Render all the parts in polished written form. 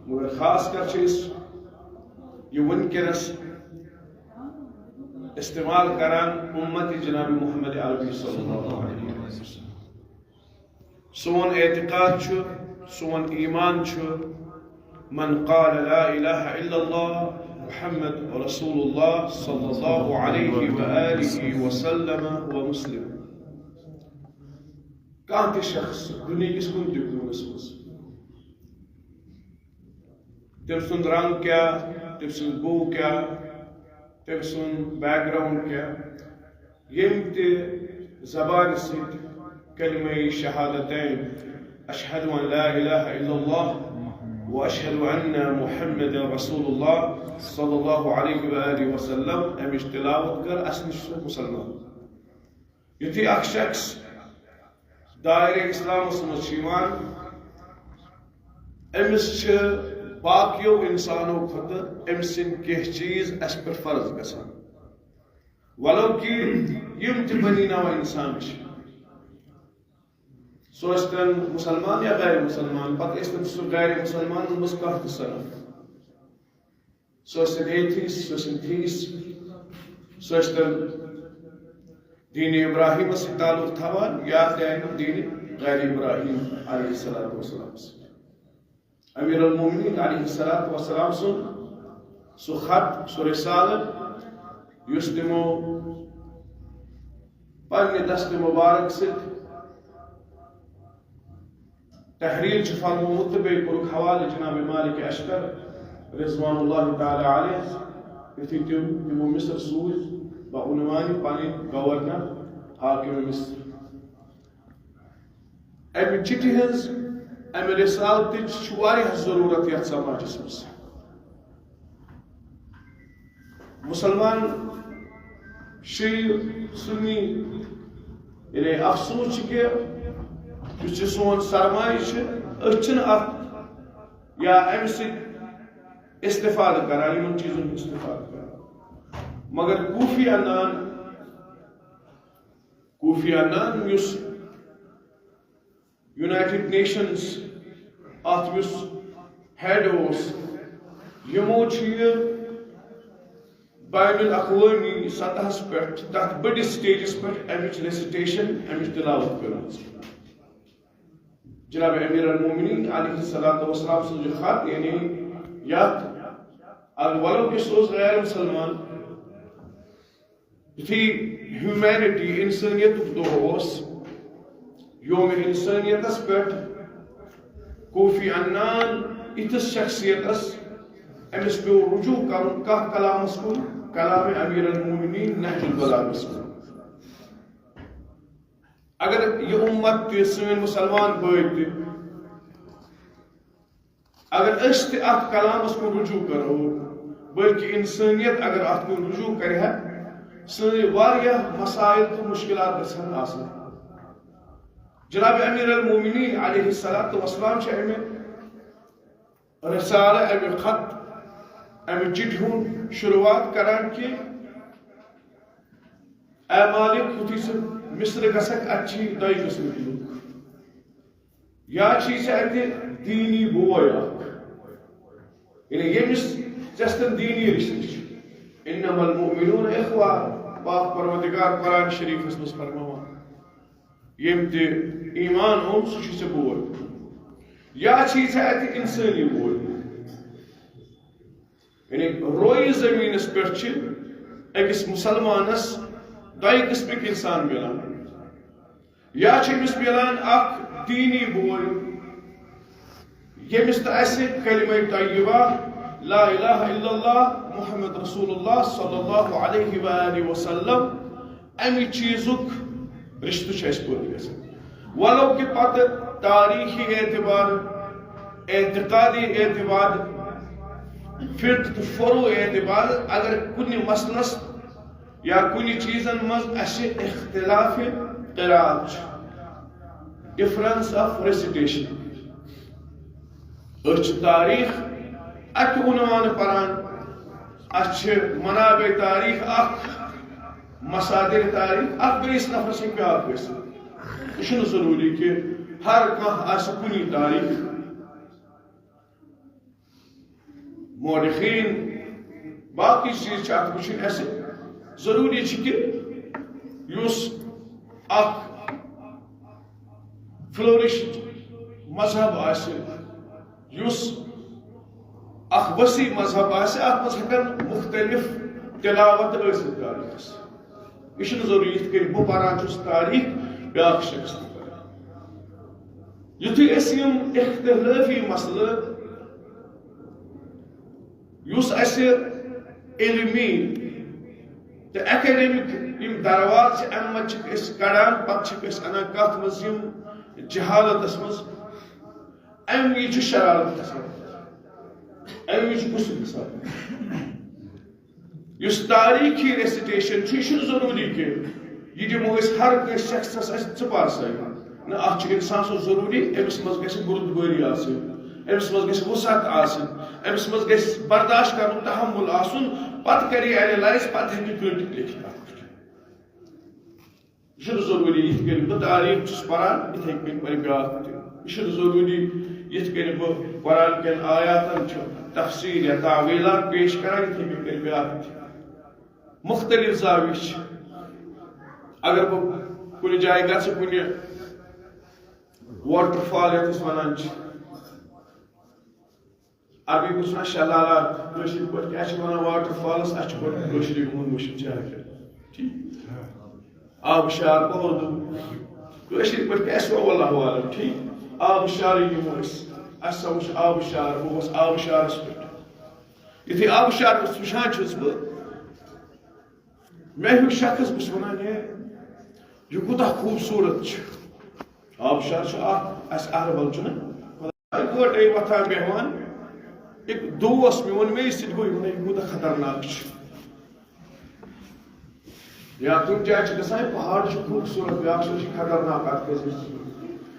مگر خاص کر یہ ونکس استعمال کران امت جناب محمد عربی صلی اللہ علیہ وسلم. سون اعتقاد سون ایمان من قال لا الہ الا اللہ محمد رسول اللہ صلی اللہ علیہ وآلہ وسلم و مسلم. کانت شخص دنیا کس کن دکھنس مز تم سن رنگ کیا، تم سن بو کیا، تم سن بیک گراؤنڈ کیا، یم تی زبان سید کلمہ شہادتین اشہد ان لا الہ الا اللہ و اشہد ان محمد رسول اللہ صلی اللہ علیہ وآلہ وسلم امش تلاوت کر اسنش مسلمان. یتھی اخ شخص دائرہ اسلام مسلمان امس باقیو انسانوں کھت ام سن کی چیز اس پر فرض گسان ولو کہ یم تہ بنی نو انسان سوچتن مسلمان یا غیر مسلمان پتہ استن سو غیر مسلمان مز کانٛہہ تہ صنف سوچتن ایتھیس سوچتن تھیس سوچتن دین ابراہیم سے تعلق تھوان یا دین غیر ابراہیم علیہ السلام سے. امیر المومنین علیہ السلام سن سو خط سو رسالت یس تمو پنہ دست مبارک ست تحریر فرموت تو بیٚیہِ کوٚرُکھ حوالہ جناب مالک اشتر رضوان اللہ تعالی علیہ یتھی تمو مصر سوز بعنوان پنن گورنر حاکم مصر. امہ چٹھی ہز امہ رسالتچ واریاہ ضرورت یتھ سماجس مز. مسلمان شیعہ سنی یعنی افسوس کہ یس سون سرمایہ اچھن ات یا امہ سۭتۍ استفادہ کران یمن چیزن استفادہ کران مگر کوفی عنان یس یونائٹڈ نیشنز ات یس ہیڈ اوس یمو بین الاقوامی سطحس پہ تک بڑس سٹیجس پہ امچ ریسیٹیشن امچ تلاوت کران. جناب امیر المومنین علیہ السلام سن خط یعنی یت اگر ولو کہ سوز غیر مسلمان یتھی ہیومینٹی انسانیت دہس یوم انسانیتس پہ کوفی عنان اتس شخصیتس امس پیو رجوع کرن کھ کلامس کن کلام امیر المومنین نہج البلاغس کن. اگر یہ امت تہ سن مسلمان بھائی تہ اگر اس تہ ات کلامس کن رجوع کرو بلکہ انسانیت اگر ات کن رجوع کرہ سن واریاہ مسائل تو مشکلات گژھن آسان. جناب امیر المومنین علیہ السلام چھ امہ رسالہ امہ خط امہ چٹھی ہند شروعات کران کہ اے مالک یتھی سے مصر گژھک اتھی دۄیہِ قٕسمٕکۍ لُکھ یا چھی ژےٚ اتہِ دیٖنی بوے اکھ یعنی ییٚمِس ژےٚ دیٖنی رشتہٕ چھِ انما المؤمنون اخوہ پاک پروردگار قرآن شریفس مز فرماوان یم تہ ایمان اوٚن سُہ چھُ ژےٚ بوے یا چھی ژےٚ اتہِ انسٲنی بوے یعنی روئے زمینس پہ اکس مسلمانس دۄیہِ قٕسمٕکۍ انسان ملان یا چھُ ملان اکھ دیٖنی بوے ییٚمِس تہٕ اسہِ کلمہ طیبہ لا الہ الا اللہ محمد رسول اللہ صلی اللہ علیہ وآلہ وسلم امی چیزک رشتہ چھ اس پورٕ گژھان ولو کہ پتہ تاریخی اعتبار اعتقادی اعتبار فرق فرو اعتبار اگر کن مسلس یا کن چیزن مز اسہ اختلاف قرات ڈفرنس آف ریسیٹیشن تاریخ اکہ عنوان پران اچھ منابع تاریخ اخ مصادر تاریخ اخ بیس نفر سے بیاکھ گژھِ یہ ضروری کہ ہر کانٛہہ آسہِ کُنی تاریخ مورخین باقی چیز ات وچن اس ضروری کہ یس اخ فلورش مذہب آس یس اخ وسیع مذہب آس ات مز ہکن مختلف تلاوت ٲسِتھ تاریخس یہ چھُنہٕ ضروری یِتھ کٔنۍ بہٕ پران چھُس تاریخ بیٛاکھ شخص تہِ پران یُتھُے أسۍ یِم اختلٲفی مسلہٕ یُس اَسہِ علمی تہٕ ایکیڈمک یِم درواز چھِ اَمہِ منٛز چھِکھ أسۍ کڑان پتہٕ چھِکھ أسۍ اَنان کتھ منٛز یِم جہالتس منٛز اَمہِ وِزِ چھُ شرارت گژھان اَمہِ وِزِ چھُ غُصہٕ گژھان یُس تاریخی ریسٹیشن چھُ یہِ چھُنہٕ ضروٗری کہ یہِ دِمو أسۍ ہر کٲنٛسہِ شخصس اَسہِ ژٕ پر سا نہ اتھ چھُ انسان سُنٛد ضروٗری أمِس منٛز گژھِ بُردبٲری آسٕنۍ أمِس منٛز گژھِ وُسعت آسٕنۍ أمِس منٛز گژھِ برداشت کرنُک تحمُل آسُن پتہٕ کرِ یہِ اینالائز پتہٕ ہیٚکہِ کٲٹِتھ لیکھِتھ اتھ پٮ۪ٹھ یہِ چھُنہٕ ضروٗری یِتھ کٔنۍ بہٕ تاریخ چھُس پران یِتھے کٔنۍ پرِ بیٛاکھ تہِ یہِ چھُنہٕ ضروٗری یِتھ کٔنۍ بہٕ قرآن کٮ۪ن آیاتن چھُ تفسیٖر یا تعویٖلات پیش کران یِتھے کٔنۍ کرِ بیٛاکھ تہِ مختلف زاویہ چھِ اگر بہٕ کُنہِ جایہِ گژھٕ کُنہِ واٹر فال یتھ أسۍ ونان چھِ عربی پٲٹھۍ چھِ ونان شلالات کٲشِر پٲٹھۍ کیٛاہ چھِ ونان واٹر فالس اَسہِ چھُ گۄڈٕ کٲشرِ ہُنٛد مُشک جاے ٹھیٖک آبشار گوٚو اردوٗ کٲشِر پٲٹھۍ کیٛاہ چھِ واللہ عالم ٹھیٖک آبشارٕے نِمو أسۍ اَسہِ ہسا وٕچھ آبشار بہٕ گوٚوس آبشارس پٮ۪ٹھ یُتھُے آبشارس وٕچھان چھُس بہٕ مےٚ ہیوٗ شخص بہٕ چھُس ونان ہے یہِ کوٗتاہ خوٗبصوٗرت چھُ آبشار چھُ اکھ اَسہِ اہربل چھُنہ اِکوٹے وۄتھان بیٚہوان أکۍ دوس میون مے سۭتۍ گوٚو یہِ کوٗتاہ خطرناک چھُ یا کُنہِ جایہِ چھِ گژھان پہاڑ چھُ خوٗبصوٗرت بیٛاکھ چھُ خطرناک اتھ گژھِ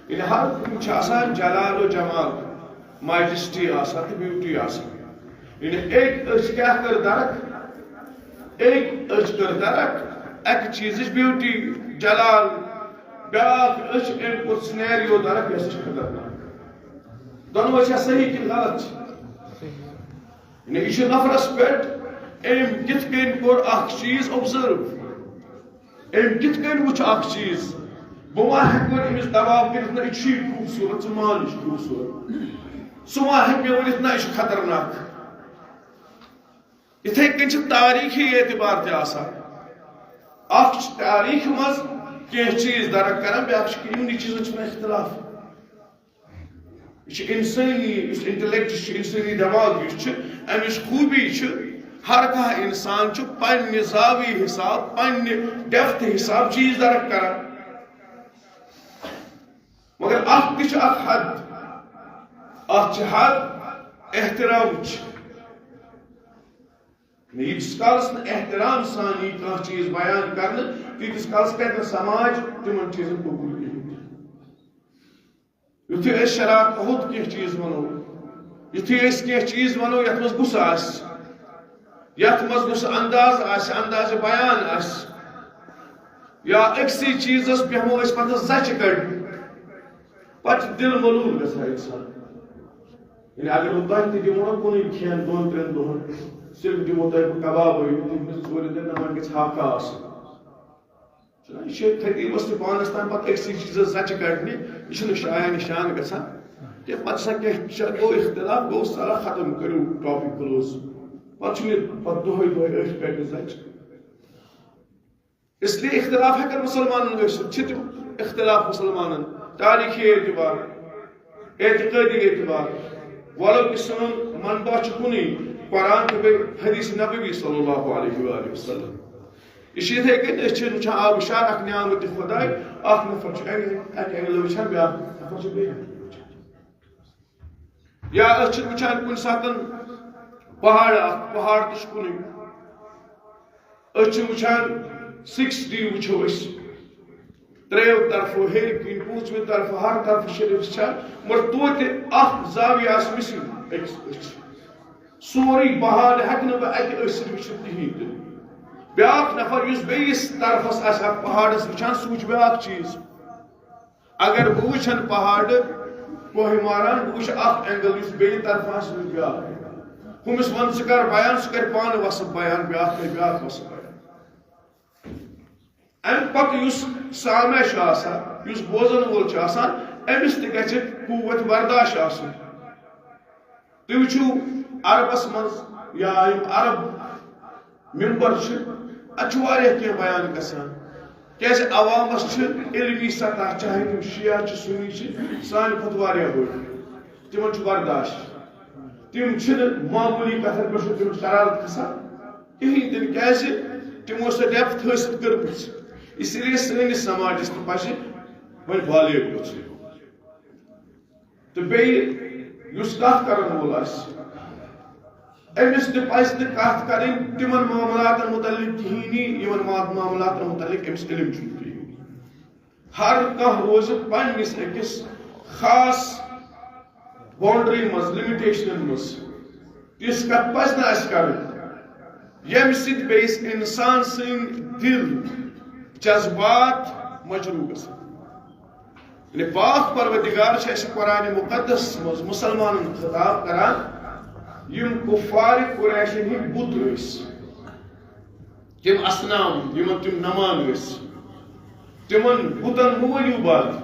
ییٚلہِ ہر کُنہِ چھِ آسان جلال و جمال ماجسٹی آسان تہٕ بیوٹی آسان ییٚلہِ أکۍ أسۍ کیٛاہ کٔر درک أکۍ أسۍ کٔر درک اکہِ چیٖزٕچ بیوٹی جلال بیٛاکھ أسۍ أمۍ کوٚر سِنیریو درک یہِ ہسا چھِ خطرناک دۄنوے چھا صحیح کِنہٕ غلط چھِ یہِ چھُ نفرس پٮ۪ٹھ أمۍ کِتھ کٔنۍ کوٚر اکھ چیٖز اوبزٔرو أمۍ کِتھ کٔنۍ وٕچھ اکھ چیٖز بہٕ ما ہٮ۪کہٕ وۄنۍ أمِس دباو کٔرِتھ نہ یہِ چھُے خوٗبصوٗرت ژٕ مان یہِ چھُ خوٗبصوٗرت سُہ ما ہٮ۪کہِ مےٚ ؤنِتھ نہ یہِ چھُ خطرناک یِتھے کٔنۍ چھِ تاریٖخی اعتبار تہِ آسان اکھ چھُ تاریٖخ منٛز کینٛہہ چیٖز درک کران بیٛاکھ چھُ کہِ یِمنٕے چیٖزن چھُ وۄنۍ اختلاف یہِ چھُ اِنسٲنی یُس اِنٹلیکٹ چھُ اِنسٲنی دٮ۪ماغ یُس چھُ امِچ خوٗبی چھِ ہر کانٛہہ اِنسان چھُ پننہِ زاویہِ حساب پننہِ ڈیپتھ حساب چیٖز درک کران مگر اتھ تہِ چھِ اکھ حد اتھ چھِ حد احترامٕچ ییٖتِس کالس نہٕ احترام سان یی کانٛہہ چیٖز بیان کرنہٕ تیٖتِس کالس کرِ نہٕ سماج تِمن چیٖزن قبوٗل کِہیٖنۍ یُتھُے أسۍ شرارت ہوٚت کینٛہہ چیٖز ونو یُتھُے أسۍ کینٛہہ چیٖز ونو یتھ منٛز غُصہٕ آسہِ یتھ منٛز غُصہٕ انداز آسہِ اندازِ بیان آسہِ یا أکسٕے چیٖزس بیٚہمو أسۍ پتہٕ زچہِ کڑنہِ پتہٕ چھُ دِل ملوٗل گژھان انسان یعنی اگر بہٕ تۄہہِ تہِ دِمو نہ کُنُے کھٮ۪ن 2-3 دۄہن صرف دِمو تۄہہِ بہٕ کبابٕے 2-4 دۄہن نہ وۄنۍ گژھِ ہاکھا آسُن یہِ چھُ خطیبس تہِ پانس تام پتہٕ أکسٕے چیٖزس زچہِ کڑنہِ یہِ چھُنہٕ شایان نِشان گژھان کینٛہہ پتہٕ چھِ آسان کینٛہہ گوٚو اختلاف گوٚو صلاح ختم کٔرِو ٹاپِک کلوز پتہٕ چھُنہٕ یہِ پتہٕ دۄہے أتھۍ کڑنہِ زچہِ اس لیے اختلاف ہٮ۪کن مُسلمانن ٲسِتھ چھِ تِم اختلاف مُسلمانن تاریٖخی اعتبار اعتقٲدی اعتبار ولو کہِ سون منبع چھُ کُنُے قرآن تہٕ بیٚیہِ حدیٖث نبوی صلی اللہ علیہ وآلہ وسلم یہِ چھُ یِتھے کٔنۍ أسۍ چھِ وٕچھان آبشار اکھ نعمتِ خۄداے اکھ نفر چھُ اکہِ اینگلہٕ وٕچھان بیٛاکھ نفر چھُ بیٚیہِ یا أسۍ چھِ وٕچھان کُنہِ ساتہٕ پہاڑ اکھ پہاڑ تہِ چھُ کُنُے أسۍ چھِ وٕچھان 6D وٕچھو أسۍ ترٛیو طرفو ہیٚرِ کِنۍ پوٗژمہِ طرفہٕ ہر طرفہٕ شریٖف چھا مگر توتہِ اکھ زاویہِ آسہِ مِسِنٛگ أکِس أچھ سورُے پہاڑ ہٮ۪کہٕ نہٕ بہٕ اکہِ أچھ سۭتۍ وٕچھِتھ کِہیٖنۍ تہِ بیٛاکھ نفر یُس بیٚیِس طرفس آسہِ اتھ پہاڑس وٕچھان سُہ وٕچھِ بیٛاکھ چیٖز اگر بہٕ وٕچھن پہاڑ کوہ ماران بہٕ وٕچھِ اکھ اینگل یُس بیٚیہِ طرفہٕ آسہِ سُہ وٕچھِ بیٛاکھ ہمس ون ثہ کر بیان سہ کر پانہ وصف بیان بیاکھ کر بیاکھ وصف بیان ام پتہ یس سامع چھ آسان یس بوزن وول چھ آسان امس تہ گژھِ قوت برداشت آسن تُہۍ وٕچھِو عربس منٛز یا یِم عرب ممبر چھ اتھ چھ واریاہ کینٛہہ بیان گژھان کیازِ عوامس چھ علمی سطح چاہے تم شیعہ چھ سنی چھ سانہِ کھۄتہٕ واریاہ بٔڑ تمن چھ برداشت تم چھنہٕ معمولی کتھن پٮ۪ٹھ چھُ تم شرارت کھسان کہیٖنۍ تہِ نہٕ کیازِ تمو سۄ ڈیپتھ حٲصِل کٔرمٕژ اسی لیے سٲنِس سماجس تہِ پزِ وۄنۍ بالغ گژھُن تہٕ بیٚیہِ یُس کتھ کرن وول آسہِ امس تہِ پزِ نہٕ کتھ کرٕنۍ تمن معاملاتن متعلق کہیٖنۍ یمن معاملاتن متعلق امس علم چھُنہٕ کہیٖنۍ ہر کانٛہہ روزِ پننس أکِس خاص باؤنڈری مز لمٹیشن مز تس کت پزِ نہٕ اسہِ کرٕنۍ ییٚمہِ سۭتۍ بیٚیِس انسان سٕنٛدۍ دل جذبات مجروح گژھن یعنی پاک پروردگار چھُ اسہِ قرآن مقدس مز مسلمانن خطاب کران یم کفار قریشن ہٕنٛدۍ بُت ٲسۍ تم اصنام یمن تم نمان ٲسۍ تمن بُتن مہ ؤنِو بات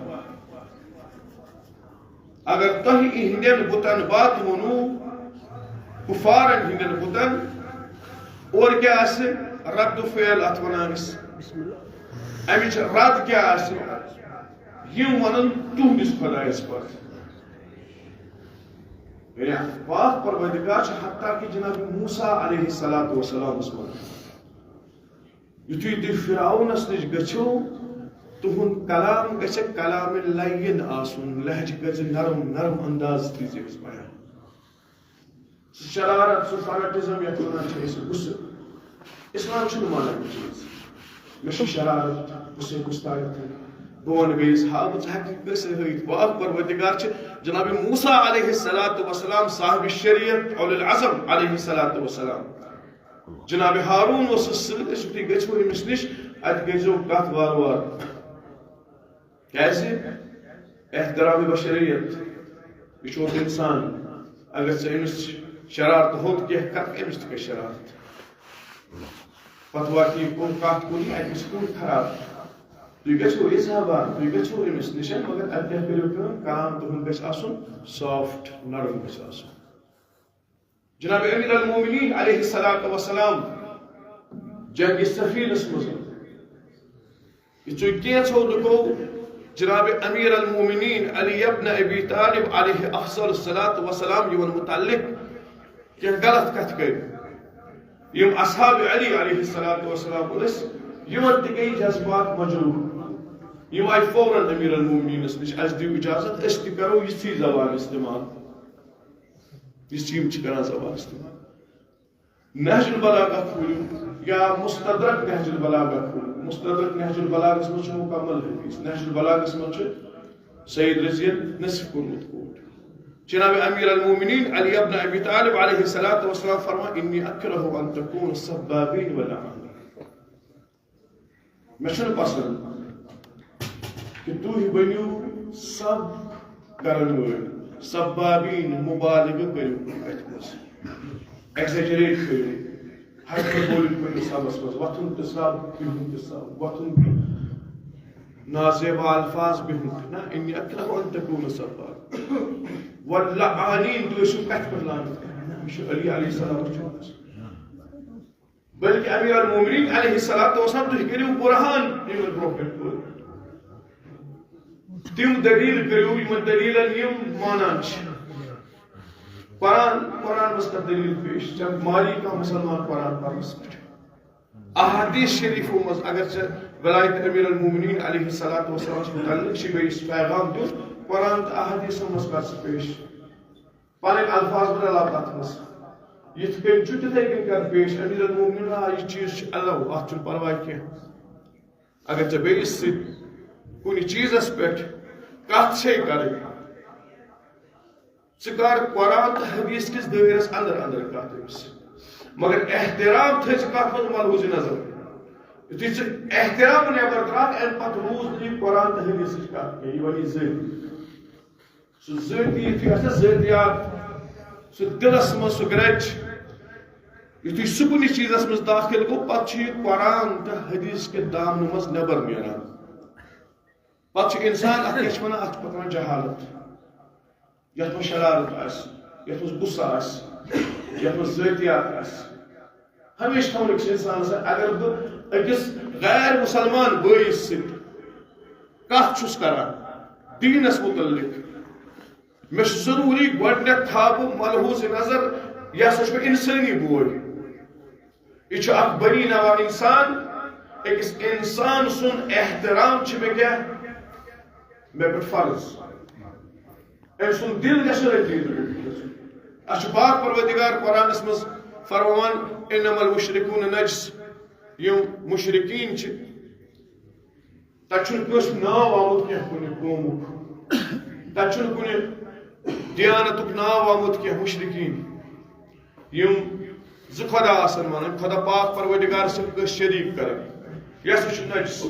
اگر تۄہہِ یِہنٛدٮ۪ن بُتن بات ووٚنوٗ کفارن ہٕنٛدٮ۪ن بُتن اور کیٛاہ آسہِ رد فعل اتھ ونان أسۍ امِچ رد کیٛاہ آسہِ یم ونن تُہنٛدِس خۄدایس پتہٕ یعنی پاک پروردگار چھُ حتیٰ کہ جناب موسیٰ علیہ الصلوۃ والسلامس منٛز یُتھُے تُہۍ فرعونس نِش گٔژھِو تُہُنٛد کلام گژھِ کلام لین آسُن لہجہ گژھِ نرم نرم انداز دیٖزِ أمِس بیان سُہ شرارت سُہ فنٹزم یتھ ونان چھِ أسۍ غُصہٕ اسلام چھُنہٕ مانان یہِ چیٖز مےٚ چھُ شرارت غُصے گُستاخی بہٕ ونہٕ بیٚیِس ہا بہٕ ژٕ ہیٚککھ کٲنٛسہِ ہٲیِتھ پاک پروردگار چھِ جناب موسیٰ علیہ الصلوۃ والسلام صاحب شریعت اولو العزم علیہ الصلوۃ والسلام جناب ہارون اوسُس سۭتۍ أسۍ یُتھُے گٔژھِو أمِس نِش اتہِ کٔرۍزیو کتھ وارٕ وارٕ کیازِ احترام بشریت یہ چھُ انسان اگر ژٕ أمِس شرارت ہوٚت کینٛہہ کر أمِس تہِ گژھِ شرارت پتہٕ واتہِ یہِ کُن کتھ کُنہِ اتہِ گژھِ کُن خراب تُہۍ گٔژھِو اِظہار تُہۍ گٔژھِو أمِس نِش مگر اتہِ کیٛاہ کٔرِو کٲم کلام تُہُنٛد گژھِ آسُن سافٹ نرم گژھِ آسُن جناب امیر المومنین علیہ الصلوۃ والسلام جنگِ صفینس منٛز یِتھُے کینٛژھو لُکو جناب امیر المومنین علی ابن ابی طالب علیہ افضل الصلوۃ والسلام یمن متعلق کینٛہہ غلط کتھ کٔرۍ یم اصحاب علی علیہ الصلوۃ والسلام ٲسۍ یمن تہِ گٔیہِ جذبات مجروح یم آیہِ فوراً امیر المومنینس نِش اسہِ دِیِو اجازت أسۍ تہِ کرو یِژھٕے زبان استعمال یِژھ یم چھِ کران زبان استعمال نہج البلاغہ کھوٗلِو یا مستدرک نہج البلاغہ کھوٗلِو مستدرک نہج البلاغس منٛز چھُ مکمل حدیث نہج البلاغس منٛز چھُ سید رضیَن نصف کوٚرمُت کوٹ جناب امیر المومنین علی ابن ابی طالب علیہ الصلوۃ والسلام فرمان انی اکرہ ان تکون سبابین ولعانین مےٚ چھُنہٕ پسنٛد کہ تُہۍ بٔنِو سب کرن وٲلۍ سبابین مبالغہ کٔرِو اتھ منٛز ایگزیجریٹ کٔرِو ہایپربولک کُنہِ سبس منٛز وۄتھُن تہِ سب بِہُن تہِ سب وۄتھُن نازیبا الفاظ بِہُن تہِ نہ انی اکرہ ان تکون سباب واللعانین تُہۍ ٲسِو کتھ پٮ۪ٹھ لعنت کران یہِ چھُ علی علیہ السلام بلکہ امیر المومنین علیہ الصلوۃ والسلام تُہۍ کٔرِو برہان یِمن برونٛہہ کَنہِ پٲدٕ تِم دلیٖل کٔرِو یِمن دلیٖلن یِم مانان چھِ قرآن منٛز کانٛہہ دلیٖل پیش ژےٚ ماری کانٛہہ مُسلمان قرآن پرنس پٮ۪ٹھ احادیث شریفو منٛز اگر ژےٚ ولایت امیر المومنین علیہ الصلوۃ والسلامس متعلق چھِ بیٚیِس پیغام دیُن قرآن تہٕ احادیثو منٛز کر ژٕ پیش پنٕنۍ الفاظ بدلاو تتھ منٛز یِتھ کٔنۍ چھُ تِتھے کٔنۍ کر پیش امیر المومنین یہِ چیٖز چھُ الو اتھ چھُنہٕ پرواے کینٛہہ اگر ژےٚ بیٚیِس سۭتۍ کُنہِ چیٖزس پٮ۪ٹھ کتھ چھے کرٕنۍ ژٕ کر قرآن تہٕ حدیث کِس دٲیرس اندر اندر کتھ أمِس مگر احترام تھٲے ژٕ کتھ منٛز ملحوظ نظر یُتھُے ژٕ احترام نٮ۪بر ترٛاوکھ امہِ پتہٕ روٗز نہٕ یہِ قرآن تہٕ حدیثٕچ کتھ کینٛہہ یہِ وَنی ذٲتی سُہ ذٲتی یُتھُے آسہِ نا ذٲتیات سُہ دلس منٛز سُہ گرج یتھُے سُہ کُنہِ چیٖزس منٛز داخل گوٚو پتہٕ چھُ یہِ قرآن تہٕ حدیٖث کہِ دامنہٕ منٛز نٮ۪بر نیران پتہٕ چھُ اِنسان اتھ کیٛاہ چھِ ونان اتھ چھِ پتہٕ ونان جہالت یتھ منٛز شرارت آسہِ یتھ منٛز غُصہٕ آسہِ یتھ منٛز ذٲتیات آسہِ ہمیشہِ تھاوُن أکِس اِنسانس اگر بہٕ أکِس غیر مسلمان بٲیِس سۭتۍ کتھ چھُس کران دیٖنس متعلق مےٚ چھُ ضروٗری گۄڈٕنیتھ تھاو بہٕ ملحوظ نظر یہِ ہسا چھُ مےٚ اِنسٲنی بوے یہِ چھُ اکھ بنی نوا اِنسان أکِس اِنسان سُنٛد احترام چھُ مےٚ کیٛاہ مےٚ پٮ۪ٹھ فرض أمۍ سُنٛد دل گژھِ رٔتۍ اَسہِ چھُ پاک پروردگار قرآنس منٛز فرمان اِنما المشرکون نجس یِم مشرکین چھِ تتہِ چھُنہٕ کٲنٛسہِ ناو آمُت کینٛہہ کُنہِ قومُک تتہِ چھُنہٕ کُنہِ دیانتُک ناو آمُت کینٛہہ مشرکین یِم زٕ خۄدا آسن ونان خۄدا پاک پروردگار سۭتۍ کٲنٛسہِ شریٖک کران یہِ ہسا چھُ نجس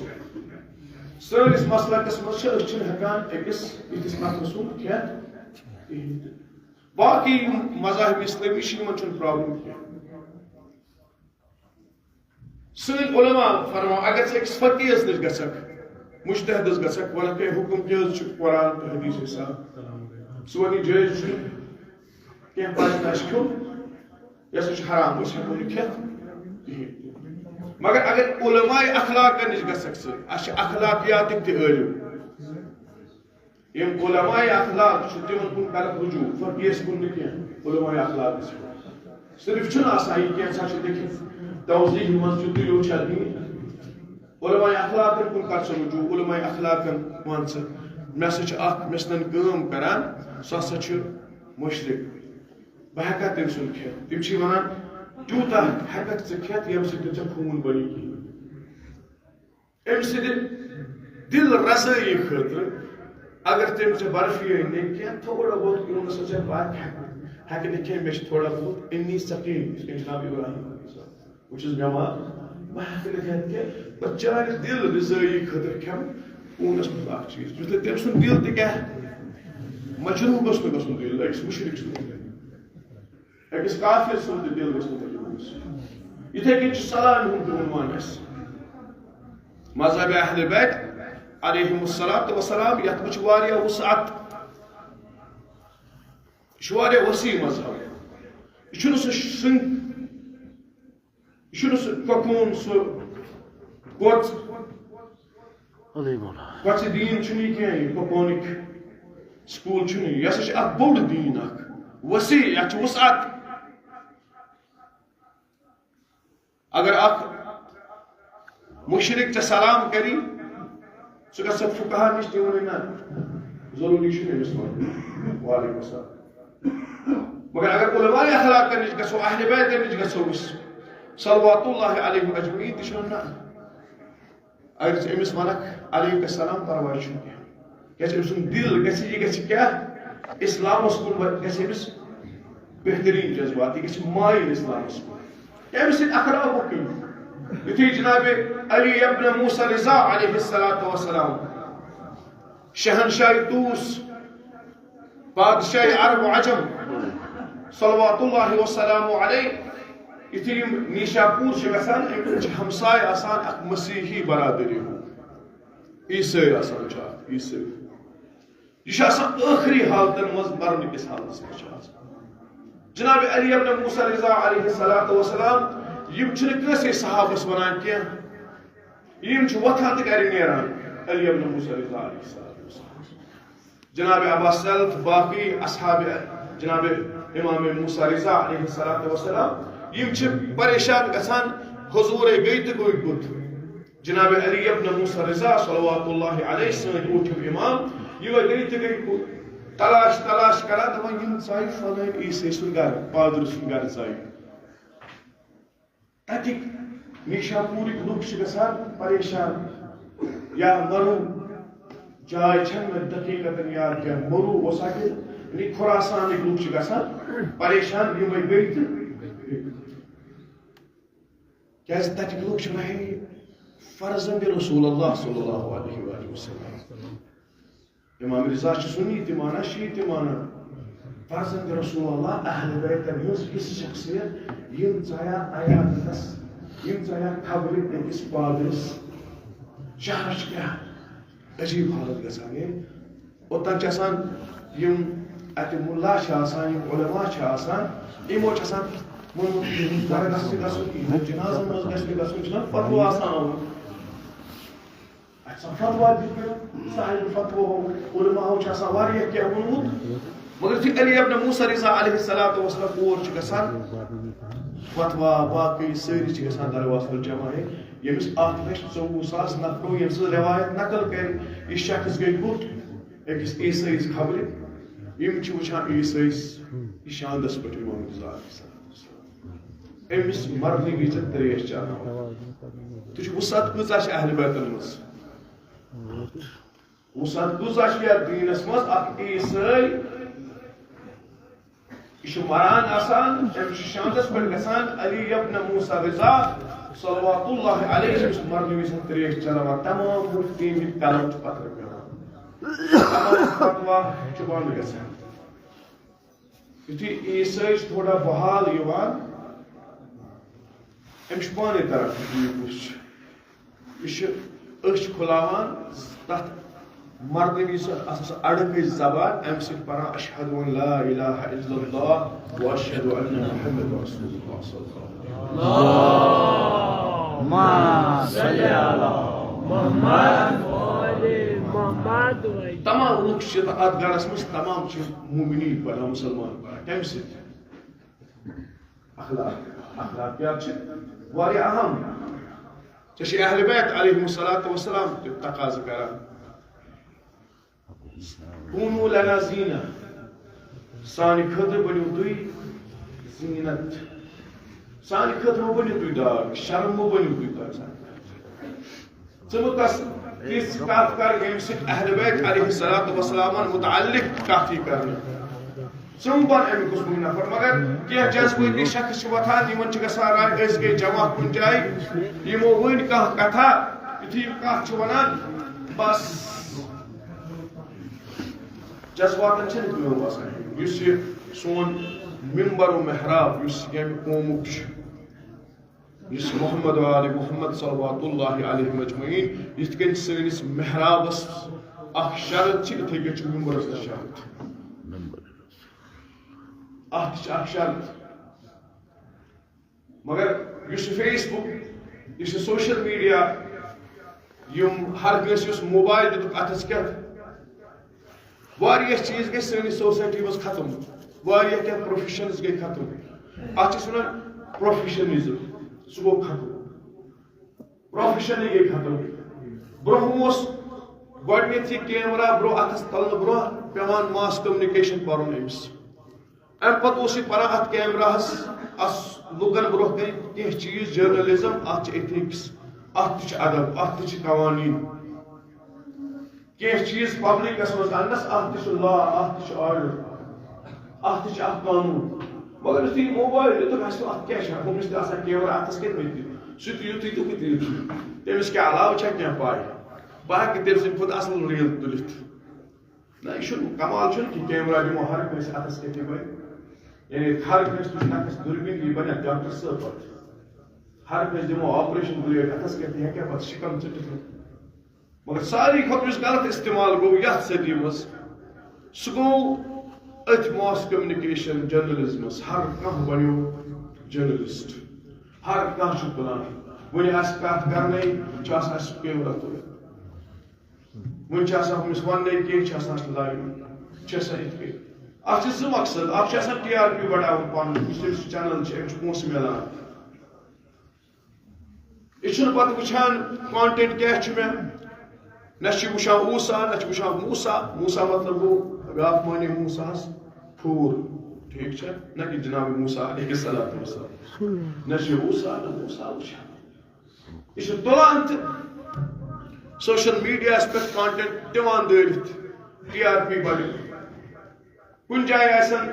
سٲنِس مسلکس منٛز چھِ أسۍ چھِنہٕ ہٮ۪کان أکِس یِتھِس نفرٕ سُنٛد کھٮ۪تھ کِہیٖنۍ تہِ باقٕے یِم مذاہب اسلٲمی چھِ یِمن چھُنہٕ پرابلم کینٛہہ سٲنۍ علما فرمان اگر ژٕ أکِس فقیٖہس نِش گژھکھ مُجتہدس گژھکھ وَنکھ ہے حُکم کیٛاہ حظ چھُ قرآن تہٕ حدیٖث حساب سُہ وَنہِ جٲیز چھُنہٕ کینٛہہ پَزِ نہٕ اَسہِ کھیوٚن یہِ ہسا چھُ حرام أسۍ ہٮ۪کو نہٕ کھٮ۪تھ کِہیٖنۍ مگر اگر علماء اخلاقن نِش گژھکھ ژٕ اَسہِ چھِ اخلاقیاتٕکۍ تہِ عٲلِم یِم علماء اخلاق چھِ تِمن کُن کرکھ رجوع فقیٖہس کُن نہٕ کینٛہہ علماء اخلاقس کُن صرف چھُنہٕ آسان یہِ کینٛژھا چھُ لیکھِتھ توضیح منٛز چھُ تُلِو چھا دِنۍ علماء اخلاقن کُن کر ژٕ رجوع علماء اخلاقن ون ژٕ مےٚ ہسا چھُ اکھ مِثلن کٲم کران سُہ ہسا چھُ مُشرِک بہٕ ہٮ۪کا تٔمۍ سُنٛد کھٮ۪تھ تِم چھِ ونان تیوٗتاہ ہٮ۪ککھ ژٕ کھٮ۪تھ ییٚمہِ سۭتۍ نہٕ ژےٚ خوٗن بنی کِہیٖنۍ أمۍ سٕنٛدِ دل رسٲیی خٲطرٕ اگر تٔمۍ ژےٚ برفی أنۍ کینٛہہ تھوڑا بہت یوٗنس ژےٚ پتہ ہٮ۪کہِ نہٕ کینٛہہ مےٚ چھِ تھوڑا بہت اِنی سقیٖم یِتھ کٔنۍ جناب ابراہیم بہٕ چھُس بٮ۪مار بہٕ ہٮ۪کہٕ نہٕ کھٮ۪تھ کینٛہہ بہٕ چانہِ دل رضٲیی خٲطرٕ کھٮ۪مہٕ خوٗنس منٛز اکھ چیٖز یُتھُے تٔمۍ سُنٛد دل تہِ کیٛاہ مجروٗح گوٚژھ نہٕ گژھُن دل أکِس مُشرِک سُنٛد أکِس کافر سُنٛد تہِ دل گژھِ نہٕ مجروٗح گژھُن یِتھے کٔنۍ چھُ سلامہِ ہُنٛد تہِ عنوان اَسہِ مذہبِ اہلِ بیت علیہم الصلاۃ وسلام یتھ منٛز چھُ واریاہ وسعت یہِ چھُ واریاہ وسیع مذہب یہِ چھُنہٕ سُہ یہِ چھُنہٕ سُہ کۄکُن سُہ کۄژِ دیٖن چھُنہٕ یہِ کینٛہہ یہِ کۄپوٲنٕکۍ سکوٗل چھُنہٕ یہِ ہسا چھُ اکھ بوٚڑ دیٖن اکھ وسیع یتھ چھُ وسعت اگر اکھ مشرک ژےٚ سلام کری ژٕ گژھکھ فقہاہن نِش تہِ وَنٕنۍ نہ ضروٗری چھُنہٕ أمِس وَنُن وعلیکُم السلام مگر اگر علماء اخلاقن نِش گژھو اہلِ بیتن نِش گژھو أسۍ صلوات اللہ علیہم اجمعین تہِ چھِ وَنان نہ اگر ژٕ أمِس وَنکھ علیکُم السلام پرواے چھُنہٕ کینٛہہ کیازِ أمۍ سُنٛد دل گژھِ یہِ گژھِ کیٛاہ اسلامس کُن گژھِ أمِس بہتریٖن جذبات یہِ گژھِ مایِل اسلامس کُن اَمہِ سۭتۍ اخلاقُک کِنۍ یُتھُے جناب علی ابن موسیٰ رضا علیہ الصلاۃ وسلام شہنشاہ طوس بادشاہ عرب و عجم صلوات اللہ وسلام علیہ یُتھُے یِم نیشاپوٗر چھِ گژھان أمۍ چھِ ہمساے آسان اکھ مسیحی برادری ہُنٛد عیٖسٲے آسان چھُ اکھ عیٖسٲے یہِ چھُ آسان ٲخری حالتن منٛز مرنہٕ کِس حالتس منٛز چھُ آسان جناب علی ابن موسیٰ رضا علیہ الصلاۃ وسلام یِم چھِنہٕ کٲنٛسے صحابس ونان کینٛہہ یِم چھِ وۄتھان تہٕ گرِ نیران علی ابن موسیٰ رضا علیہ الصلاۃ وسلام جناب ابا سہل تہٕ باقٕے اصحاب جناب امام موسیٰ رضا علیہ الصلاۃ وسلام یِم چھِ پریشان گژھان حضوٗرے گٔے تہٕ گوٚو بُتھ جناب علی ابن موسیٰ رضا صلوات اللہ علیہ سٲنۍ اوٗٹھِم امام یِہوے گٔے تہٕ گٔے تلاش تلاش کران دپان یِم ژایہِ فلٲنۍ عیٖسٲے سُنٛد گرٕ پادرٕ سُنٛد گرٕ ژایہِ تتِکۍ نیشاپوٗرٕکۍ لُکھ چھِ گژھان پریشان یا مرو جاے چھنہٕ مےٚ دقیٖقتن یاد کینٛہہ مرو اوسا کہِ یعنی خُراسانٕکۍ لُکھ چھِ گژھان پریشان یِمے گٔے تہٕ کیازِ تتِکۍ لُکھ چھِ وَنان فرضاً رسول اللہ صلی اللہ علیہ وسلم امام رضا چھُ سُنی تہِ مانان شیعہ تہِ مانان فرزند رسول اللہ اہل بیتن ہز شخصیت یم ژایا عیادتس یم ژایا خبر أکس پادرس شہرش کیا عجیب حالت گژھان ہے اوتن چھ آسان یم اتہ ملا چھ آسان یم علماء چھ آسان یمو چھ آسان ووٚنمُت درگاہ تہِ گژھُن جنازن منٛز گژھِ نہٕ گژھُن چھُنہ فتویٰ آسان آمُت اَتہِ چھِ آسان فتویٰ دِتمٕتۍ صاحب فتویٰ علماءو چھُ آسان واریاہ کینٛہہ ووٚنمُت مگر یُتھُے علی ابن موسیٰ رضا علیہ الصلوۃ والسلام اور چھُ گژھان فتویٰ باقٕے سٲری چھِ گژھان درواز پٮ۪ٹھ جمع ییٚمِس 1,24,000 نفرو ییٚمہِ سٕنٛز رِوایت نقل کرِ یہِ شخص گٔے بُتھ أکِس عیسٲیِس خبرِ یِم چھِ وٕچھان عیسٲیِس یہِ شاندس پٮ۪ٹھ یِوان گُزار أمِس مرنہٕ وِزِ تریش چاوناوان تُہۍ چھِو وُسعت کۭژاہ چھِ اہلِ بیتن منٛز وُسعت کۭژاہ چھِ یتھ دیٖنس منٛز اکھ عیسٲے یہ مران آسان أمِس چھُ شاندس پٮ۪ٹھ گژھان علی ابن موسیٰ رضا صلوات اللہ علیہ أمِس مرنہٕ وِزِ تریش چلاوان تمام مُفتی ہٕنٛدۍ قلم چھِ پتھر پیوان تمام فتویٰ چھُ بنٛد گژھان یُتھُے عیسٲے چھُ تھوڑا بحال یِوان أمِس چھُ پانے تران کُس چھُ یہِ چھُ أچھ کھُلاوان تتھ مرنہٕ وِزِ آسان سۄ اڑٕکٕچ زبان اَمہِ سۭتۍ پران اشہدُ ان لا الہ الا اللہ واشہدُ ان محمد رسول اللہ صلی اللہ علیہ وسلم تمام لُکھ چھِ اتھ گرس منٛز تمام چھِ مومنیٖن پران مُسلمان پران کمہِ سۭتۍ اخلاقیات چھِ واریاہ اہم ژےٚ چھِ اہلِ بیت علیہم الصلوۃ والسلام تہِ تقاضہٕ کران کونوا لنا زینہ سانہِ خٲطرٕ بٔنِو تُہۍ زیٖنت سانہِ خٲطرٕ مہ بٔنِو تُہۍ ڈاک شرم مہ بٔنِو تُہۍ تَمہِ ساتہٕ ژٕ مہ کس تِژھ کتھ کر ییٚمہِ سۭتۍ اہلِ بیت علیہ الصلوۃ والسلامن متعلق کتھ یی کرنہٕ ژٕ بن اَمہِ قٕسمُک نفر مگر کینٛہہ جذبٲتی شخص چھِ وۄتھان یِمن چھِ گژھان راے أسۍ گٔے جمع کُنہِ جایہِ یِمو ؤنۍ کانٛہہ کتھا یُتھُے یِم کتھ چھِ ونان بس جذباتن چھنہٕ کٲم آسان یُس یہِ سون ممبر و محراب یُس ییٚمہِ قومُک چھُ یُس محمد و آلِ محمد صلوات اللہ علیہ مجمعین یِتھ کٔنۍ سٲنِس محرابس اکھ شرط چھِ یِتھٕے کٔنۍ چھُ ممبرس تہِ شرط اتھ تہِ چھِ اکھ شرط مگر یُس یہِ فیس بُک یُس یہِ سوشل میڈیا یِم ہر کٲنٛسہِ یُس موبایل دِتُکھ اتھس کٮ۪تھ واریاہ چیٖز گٔے سٲنِس سوسایٹی منٛز ختم واریاہ کینٛہہ پروفیشنز گٔے ختم اتھ چھِ ونان پروفیشنلزم سُہ گوٚو ختم پروفیشنٕے گٔے ختم برونٛہہ اوس گۄڈٕنیتھٕے کیمرا برونٛہہ اتھس تلنہٕ برونٛہہ پیوان ماس کمنِکیشن پرُن أمِس امہِ پتہٕ اوس یہِ پران اتھ کیمراہس لُکن برونٛہہ کنہِ کینٛہہ چیٖز جرنلزم اتھ چھِ ایتھکس اتھ تہِ چھُ ادب اتھ تہِ چھِ قوانین کینٛہہ چیٖز پبلکس منٛز اننس اتھ تہِ چھُ لا اتھ تہِ چھُ آرڈر اتھ تہِ چھُ اکھ قانوٗن مگر یُتھُے موبایل دِتُکھ اسہِ اتھ کیاہ چھُ ہُمِس تہِ آسان کیمرا اتھس کتہِ دِتھ سُہ تہِ یُتُے تہٕ ہُہ تہِ یُتُے تٔمِس کیاہ علاوٕ چھا کینٛہہ پاے بہٕ ہٮ۪کہٕ تٔمۍ سٕنٛدِ کھۄتہٕ اصل ریٖل تُلِتھ نہ یہِ چھُنہٕ کمال چھُنہٕ کہِ کیمرا دِمو ہر کٲنٛسہِ اتھس کتہِ یہِ بنہِ یعنی ہر کٲنٛسہِ تُہۍ اتھس دوٗربیٖن یہِ بنہِ ڈاکٹر صٲب پتہٕ ہر کٲنٛسہِ دِمو آپریشن بلیڈ اتھس کتہِ یہِ ہٮ۪کہِ پتہٕ شِکم ژٔٹِتھ مگر ساروی کھۄتہٕ یُس غلط استعمال گوٚو یتھ صدی منٛز سُہ گوٚو أتھۍ ماس کمنِکیشن جرنلزمس ہر کانٛہہ بنیو جرنلسٹ ہر کانٛہہ چھُ تُلان وۄنۍ آسہِ کتھ کرنے چھُ آسان اسہِ کیمرا تُلِتھ وۄنۍ چھُ آسان ہُمِس وننے کینٛہہ چھُ آسان اسہِ لاگُن چھِ آسان یِتھ کٔنۍ اتھ چھِ زٕ مقصد اکھ چھُ آسان ٹی آر پی بڑاوُن پنُن یُس أمِس چینل چھِ أمِس چھُ پونٛسہٕ مِلان یہِ چھُنہٕ پتہٕ وٕچھان کانٹینٹ کیاہ چھُ مےٚ نہ چھُ وٕچھان اوٗسا نہ چھُ وٕچھان موٗسا موٗسا مطلب گوٚو بیاکھ معنی موٗساہس ٹھوٗر ٹھیٖک چھا نہ کہِ جناب موٗسا علیہ الصلوۃ والسلام نہ چھُ اوٗسا نہ موٗسا وٕچھان یہِ چھُ تُلان تہٕ سوشل میڈیاہس پٮ۪ٹھ کانٹینٹ دِوان دٲرِتھ ٹی آر پی بڑِ کُنہِ جایہِ آسن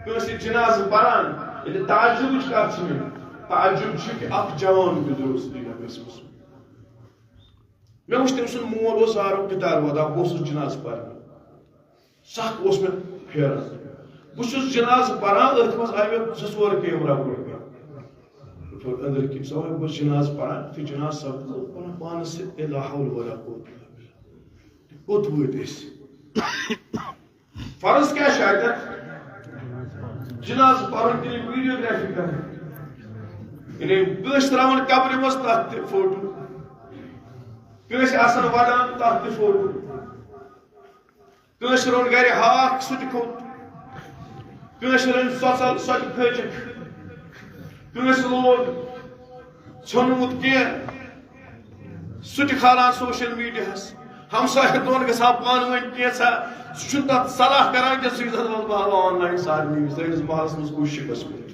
کٲنٛسہِ جنازٕ پران ییٚلہِ تعجُبٕچ کتھ چھِ مےٚ تعجُب چھُ کہِ اکھ جوان گُزریو سرینگرس منٛز مےٚ وٕچھ تٔمۍ سُنٛد مول اوس زارُک پِتار واتان بہٕ اوسُس جنازٕ پرنہِ سخ اوس مےٚ پھیران بس جناز پران ات مز آئی مے 2 کیمرہ برو اندر کی سوائے بس جناز پران تو جناز سب پانس سے لا حول ولا قوت کوت وت فرض کیا شاید جناز پرن تیل ویڈیوگرافی کریں یعنی کس تراون قبر مز تات فوٹو کس آسان ودان تات فوٹو کس رون گھر ہاک سہ کھوت کس رون سوژل سہ پھچک کس لوگ ژھنمت کی سہ کھالان سوشل میڈیاہس ہمسایہ دون گژھان پانہٕ ؤنۍ کینٛژھا سہ چھُنہٕ تتھ صلاح کران کہ سہ دپان بہٕ ہاو آن لائن سارنٕے سٲنِس محلس منٛز کُس چھُ گژھمُت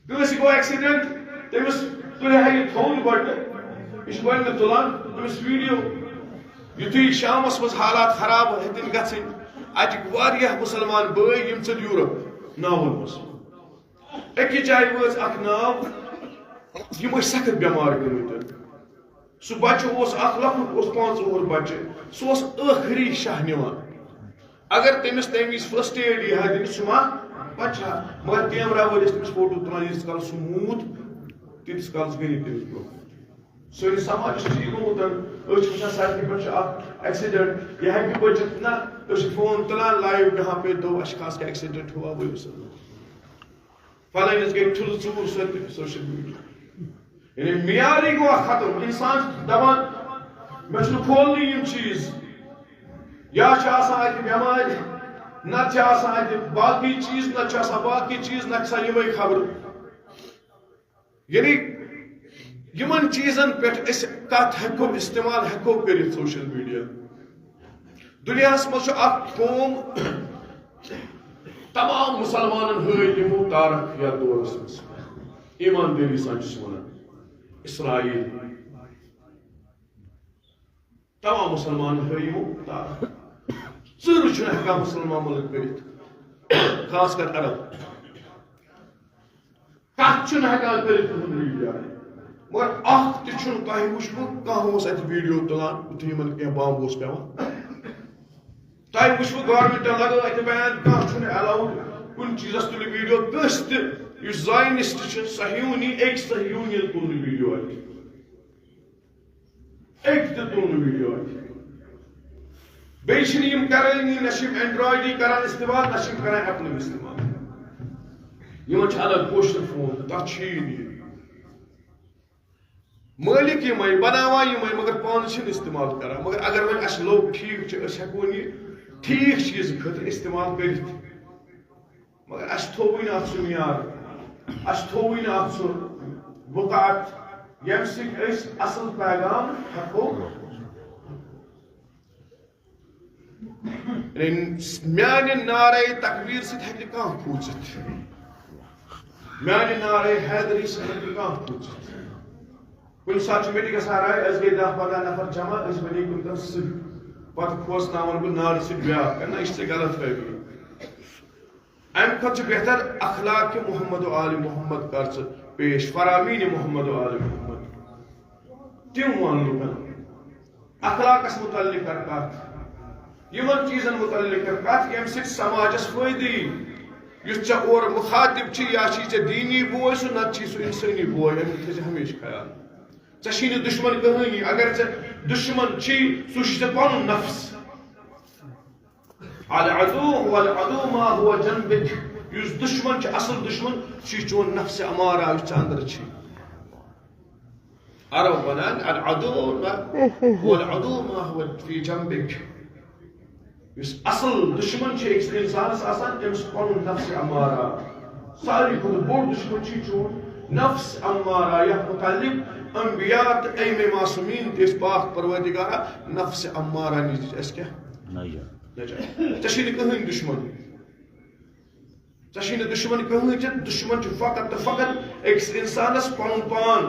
کٲنٛسہِ گوٚو ایکسیڈنٹ تٔمِس تُلہِ ہا یہِ تھوٚد گۄڈٕ یہِ چھُ گۄڈنیٚتھ تُلان تٔمِس ویڈیو یُتھُے شامس منٛز حالات خراب ہیٚتِنۍ گژھٕنۍ اتِکۍ واریاہ مُسلمان بٲے یِم ژٔلۍ یوٗرپ ناون منٛز أکِس جایہِ وٲژ اکھ ناو یِم ٲسۍ سخت بٮ۪مار گٔمٕتۍ سُہ بچہ اوس اکھ لۄکُٹ اوس 5 وُہُر بچہ سُہ اوس ٲخری شاہ نِوان اگر تٔمِس تمہِ وِزِ فٔسٹ ایڈ یی ہا دِنہٕ سُہ ما بچہا مگر کیمرہ وٲلۍ ٲسۍ تٔمِس فوٹو تُلان ییٖتِس کالس سُہ موٗد تیٖتِس کالس گٔے نہٕ تٔمِس برونٛہہ سٲنِس سماجس چھُ یہِ گوٚمُت أسۍ چھِ وٕچھان سڑکہِ پٮ۪ٹھ چھُ اکھ ایکسیڈنٹ یہِ ہیٚکہِ بٔچِتھ نہ أسۍ چھِ فون تُلان لایو جہاں پہ 2 اشخاص کا ایکسیڈنٹ ہوا وہ فلٲنِس گٔے ٹھُلہٕ ژوٗر سۄ تہِ سوشل میڈیا یعنی معیارٕے گوٚو ختم انسان دپان مےٚ چھُنہٕ کھولنٕے یِم چیٖز یا چھِ آسان اَتہِ بٮ۪مارِ نتہٕ چھِ آسان اَتہِ باقٕے چیٖز نتہٕ چھِ آسان باقٕے چیٖز نتہٕ چھِ آسان یِمے خبرٕ یعنی یِمن چیٖزن پٮ۪ٹھ أسۍ کتھ ہٮ۪کو استعمال ہٮ۪کو کٔرِتھ سوشل میڈیا دُنیاہس منٛز چھُ اکھ قوم تمام مُسلمانن ہٲے یِمو تارک یتھ دورس منٛز ایماندٲری سان چھُس ونان اسرائیل تمام مسلمان ہٲے یِمو تارک ژٕر چھُنہٕ ہٮ۪کان مُسلمان مُلک کٔرِتھ خاص کر عرب کتھ چھُنہٕ ہٮ۪کان کٔرِتھ تُہُنٛد میڈیا مگر اکھ تہِ چھُنہٕ تۄہہِ وٕچھمُت کانٛہہ اوس اَتہِ ویٖڈیو تُلان یُتھُے یِمن کینٛہہ بمب اوس پیٚوان تۄہہِ وٕچھوٕ گورمنٹن لگٲو اَتہِ بیان کانٛہہ چھُنہٕ ایلاوُڈ کُنہِ چیٖزس تُلہِ ویٖڈیو کٲنٛسہِ تہِ یُس زاینسٹ چھُ صہیونی أکۍ صہیونی تُل نہٕ ویٖڈیو اَتہِ أکۍ تہِ تُل نہٕ ویٖڈیو اَتہِ بیٚیہِ چھِنہٕ یِم کرٲنی نہ چھِ یِم اینڈرایڈٕے کران استعمال نہ چھِ یِم کران ایپلٕے استعمال یِمن چھِ الگ کٲشُر فون تتھ چھُیی نہٕ یہِ مٲلِک یِمے بناوان یِمے مگر پانہٕ چھِنہٕ استعمال کران مگر اگر وۄنۍ اَسہِ لوٚگ ٹھیٖک چھُ أسۍ ہٮ۪کون یہِ ٹھیٖک چیٖزٕ خٲطرٕ استعمال کٔرِتھ مگر اَسہِ تھوٚوٕے نہٕ اَتھ سُہ معیار اَسہِ تھوٚوٕے نہٕ اَتھ سُہ وقات ییٚمہِ سۭتۍ أسۍ اصل پیغام ہٮ۪کو میانہِ نعرے تکبیٖر سۭتۍ ہٮ۪کہِ نہٕ کانٛہہ کھوٗژِتھ میانہِ نعرے حیدری سۭتۍ ہٮ۪کہِ نہٕ کانٛہہ کھوٗژِتھ کُنہِ ساتہٕ چھُ مےٚ تہِ گژھان راے أسۍ گٔے 10-15 نفر جمع أسۍ وَنے کُنہِ دۄہ سۭتۍ پتہٕ کھوژناوان بہٕ نعرٕ سۭتۍ بیٛاکھ نہ یہِ چھِ ژےٚ غلط فٲیدٕ امہِ کھۄتہٕ چھُ بہتر اخلاق محمد و آل محمد کر ژٕ پیش فرامین محمد و آل محمد تِم وَن لُکن اخلاقس متعلق کر کتھ یِمن چیٖزن متعلق کر کتھ ییٚمہِ سۭتۍ سماجس فٲیدٕ یی یُس ژےٚ اورٕ مُخاطب چھُ یا چھُے ژےٚ دیٖنی بوے سُہ نتہٕ چھُے سُہ اِنسٲنی بوے امیُک تھٲیزِ ہمیشہٕ خیال ژےٚ چھُے نہٕ دُشمن کٕہٕنۍ اگر ژےٚ دُشمن چھُے سُہ چھُ ژےٚ پنُن نفس العدو والعدو ما هو جنبك یُس دُشمن چھُ اصل دُشمن سُہ چھُ چون نفس امارہ یُس ژےٚ اندر چھُے عرب ونان العدو والعدو ما هو في جنبك یُس اصل دُشمن چھُ أکِس انسانس آسان تٔمِس پنُن نفس امارہ ساروی کھۄتہٕ بوٚڑ دُشمن چھُے چون نفس امارہ یتھ متعلق انبیاء تہٕ ائمہ معصومین تہِ ٲسۍ پاک پروردگارہ نفس امارہ نِش دِژ اَسہِ کیٛاہ نجات ژےٚ چھُے نہٕ کٕہٕنۍ دُشمن ژےٚ چھُے نہٕ دُشمن کٕہٕنۍ تہِ دُشمن چھُ فقط تہٕ فقط أکِس انسانس پنُن پان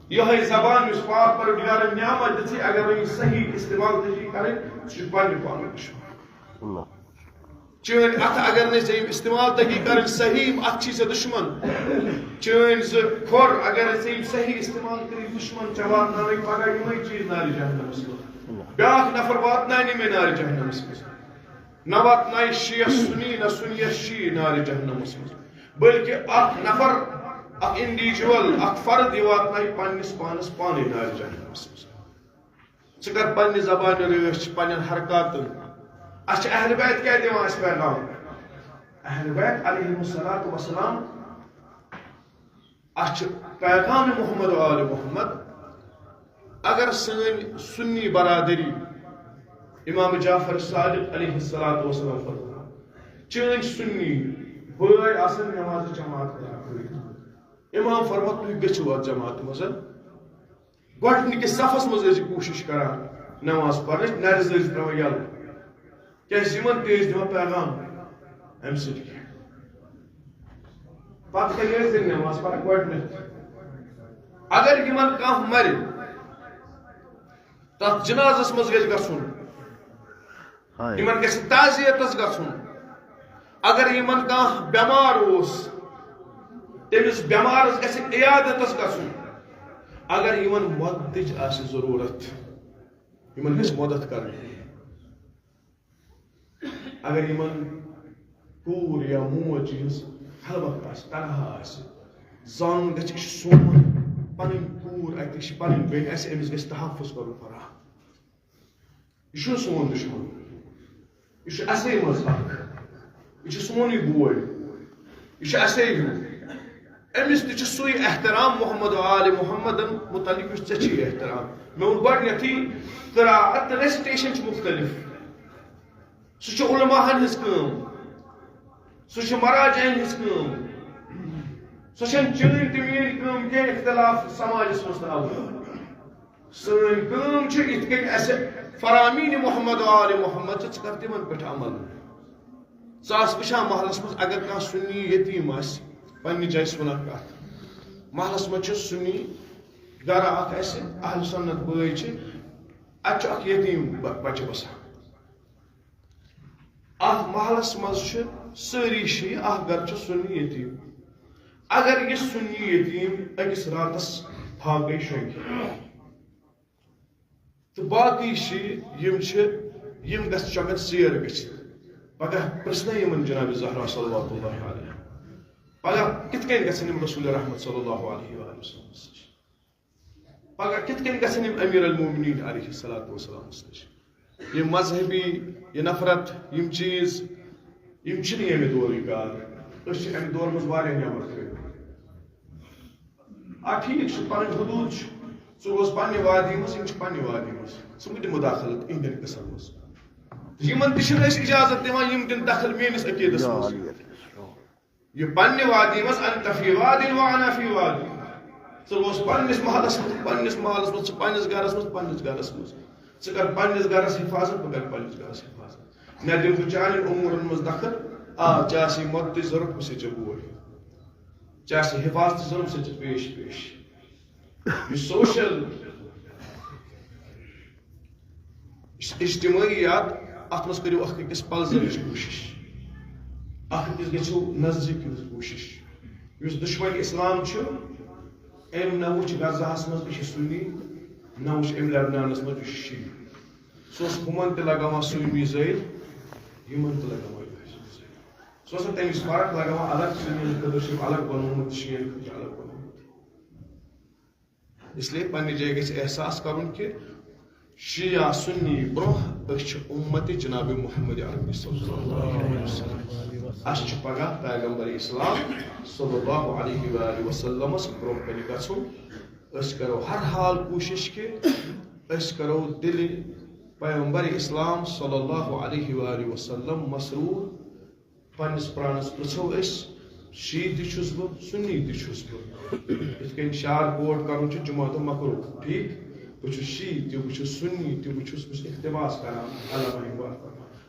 یِہے زبان یُس پاک پروردگارن نعمت دِژٕے اگر وۄنۍ صحیح استعمال تٔجی کرٕنۍ سُہ چھُ پننہِ پانہٕ دُشمن چٲنۍ اتھٕ اگر نہٕ ژےٚ یِم استعمال تٔگی کرٕنۍ صحیح اتھ چھُے ژےٚ دُشمن چٲنۍ زٕ کھۄر اگر ژےٚ یِم صحیح استعمال کٔرِتھ دُشمن ژےٚ واتناوٕے پگاہ یِمے چیٖز نارِ جہنمس منٛز بیٛاکھ نفر واتناونہِ مےٚ نارِ جہنمس منٛز نہ واتنائے شیعہ سنی نہ سنی شیعہ نار جہنمس مز بلکہ اخ نفر اخ انڈیویجول اخ فرد یہ واتنائے پنس پانس پانے نار جہنمس مز ثہ کر پنہ زبان رٲچھ پنن حرکاتن اچھا اہل بیت کیا دِوان اس پیغام اہل بیت علیہم الصلوۃ والسلام اچھا پیغام محمد و آل محمد اگر سن سنی برادری امام جعفر صادق علیہ الصلوۃ والسلام فرمان چین سنی بھائی آسن نماز جماعت کران امام فرمات تھی گژھو ات جماعت مز گۄڈنِکِس صفس مز ٲسِو کوٗشِش کران نماز پرنٕچ نرِ زٲژ ترٛاوان یلہٕ کیازِ یِمن تہِ ٲسۍ دِوان پیغام امہِ سۭتۍ پتہٕ کَتہِ ٲسۍ تیٚلہِ نماز پران گۄڈنیٚتھ اگر یِمن کانٛہہ مرِ تتھ جنازس مز گژھِ گژھُن یِمن گژھِ تعزیتس گژھُن اگر یِمن کانٛہہ بٮ۪مار اوس تٔمِس بٮ۪مارس گژھِ عیادتس گژھُن اگر یِمن مددٕچ آسہِ ضروٗرت یِمن گژھِ مدد کرٕنۍ اگر یِمن کوٗر یا موج یِہٕنٛز خلوت آسہِ تنہا آسہِ زانُن گژھِ یہِ چھُ سون پنٕنۍ کوٗر اتہِ یہِ چھِ پنٕنۍ بیٚنہِ اسہِ أمِس گژھِ تحفظ کرُن فراہم یہِ چھُنہٕ سون دُشمن یہِ چھُ اسے منٛز اکھ یہِ چھُ سونُے بوے یہِ چھُ اسے ہیوٗ أمِس تہِ چھُ سُے احترام محمد و آل محمدن متعلق یُس ژےٚ چھُے احترام مےٚ ووٚن گۄڈنیٚتھٕے قراءت تہٕ ریسٹیشن چھِ مختلف سُہ چھُ علماہن ہٕنٛز کٲم سُہ چھُ مراجعن ہٕنٛز کٲم سۄ چھنہٕ چٲنۍ تہٕ میٲنۍ کٲم کینٛہہ اختلاف سماجس منٛز تراوُن سٲنۍ کٲم چھِ یِتھ کٔنۍ اسہِ فرامین محمد و آل محمد چھِ ژٕ کر تِمن پٮ۪ٹھ عمل ژٕ آس وٕچھان محلس منٛز اگر کانٛہہ سُنی یتیٖم آسہِ پننہِ جایہِ چھِ ونان کتھ محلس منٛز چھُ سُنی گرٕ اکھ اسہِ اہل سنت بٲے چھِ اتہِ چھُ اکھ یتیٖم بچہِ بسان اتھ محلس منٛز چھِ سٲری شیعہ اکھ گرٕ چھُ سُنی یتیٖم اگر یہِ سُنی یتیٖم أکِس راتس فاقے شۄنگہِ تہٕ باقٕے شیعہ یِم گژھِ چۄگن ژیر گٔژھِتھ پگاہ پرژھنٲے یِمن جناب زہرا صلوات اللہ علیہ پگاہ کِتھ کٔنۍ گژھن یِم رسول رحمت صلی اللہ علیہ وسلم نِش پگاہ کِتھ کٔنۍ گژھن یِم امیر المومنین علیہ الصلوۃ والسلام نِش یِم مذہبی یہِ نفرت یِم چیٖز یِم چھِنہٕ ییٚمہِ دورٕکۍ کار أسۍ چھِ امہِ دورٕ منٛز واریاہ نٮ۪بر کٔرمٕتۍ ٹھیٖک چھُ پنٕنۍ حدوٗد چھِ ژٕ اوس پننہِ وادی منٛز یِم چھِ پننہِ وادی منٛز ژٕ مہٕ دِ مُداخلت یِہنٛدٮ۪ن قٕصن منٛز یِمن تہِ چھِنہٕ أسۍ اِجازت دِوان یِم دِن دخل میٲنِس عقیٖدس منٛز یہِ پننہِ وادی منٛز انت فی وادin وانا فی وادin ژٕ روز پننِس محلس منٛز ژٕ پننِس گرس منٛز ژٕ کر پننِس گرس حفاظت بہٕ کرٕ پننِس گرس حفاظت نہ دِمہٕ بہٕ چانٮ۪ن اموٗرن منٛز دخل ژےٚ آسی مدتٕچ ضروٗرت بہٕ چھُسے ژےٚ بوے ژےٚ آسی حفاظتٕچ ضروٗرت بہٕ چھُسے ژےٚ پیش یہِ سوشل اجتماعیات اتھ منٛز کٔرِو اکھ أکِس پلزنٕچ کوٗشش اکھ أکِس گژھِو نزدیٖک یِنٕچ کوٗشش یُس دُشمن اسلام چھُ أمۍ نہ وٕچھ غزاہس منٛز یہِ چھُ سُنی نہ وٕچھ أمۍ لبنانس منٛز یہِ چھُ شیعہ سُہ اوس ہُمن تہِ لگاوان سُے میٖزایل یِمن تہِ لگاوان سُہ اوس نہٕ تٔمِس فرق لگاوان الگ سُنین خٲطرٕ چھُ الگ بنومُت شیعین خٲطرٕ الگ بنومُت اس لیے پننہِ جایہِ گژھِ احساس کرُن کہِ شیعہ سُنی برونٛہہ أسۍ چھِ اُمتِ جناب محمد عربی صلی اللہ علیہ وسلم اسہِ چھُ پگاہ پیغمبر اسلام صلی اللہ علیہ وآلہ وسلمس برونٛہہ کنہِ گژھُن أسۍ کرو ہر حال کوٗشش کہِ أسۍ کرو دِلہِ پیغمبر اسلام صلی اللہ علیہ وآلہ وسلم مسروٗر پننِس پرانس پرژھو أسۍ شیعہ تہِ چھُس بہٕ سُنی تہِ چھُس بہٕ یِتھ کٔنۍ شار کوٹ کرُن چھُ جمعہ دۄہ مکروٗہ ٹھیٖک بہٕ چھُس شیعہ تہِ بہٕ چھُس سُنی تہِ بہٕ چھُس اقتباس کران علامہ اقبال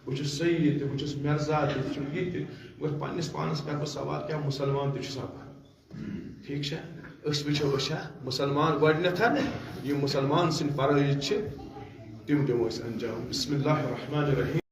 بہٕ چھُس سید تہِ بہٕ چھُس مرزا تہِ بہٕ چھُس یہِ تہِ مگر پننِس پانس کرٕ بہٕ سوال کیٛاہ مُسلمان تہِ چھُ سپان ٹھیٖک چھا أسۍ وٕچھو أسۍ چھا مُسلمان گۄڈنیٚتھ یِم مُسلمان سٕنٛدۍ فرٲیض چھِ تِم دِمو أسۍ انجام بسم اللہ الرحمن الرحیم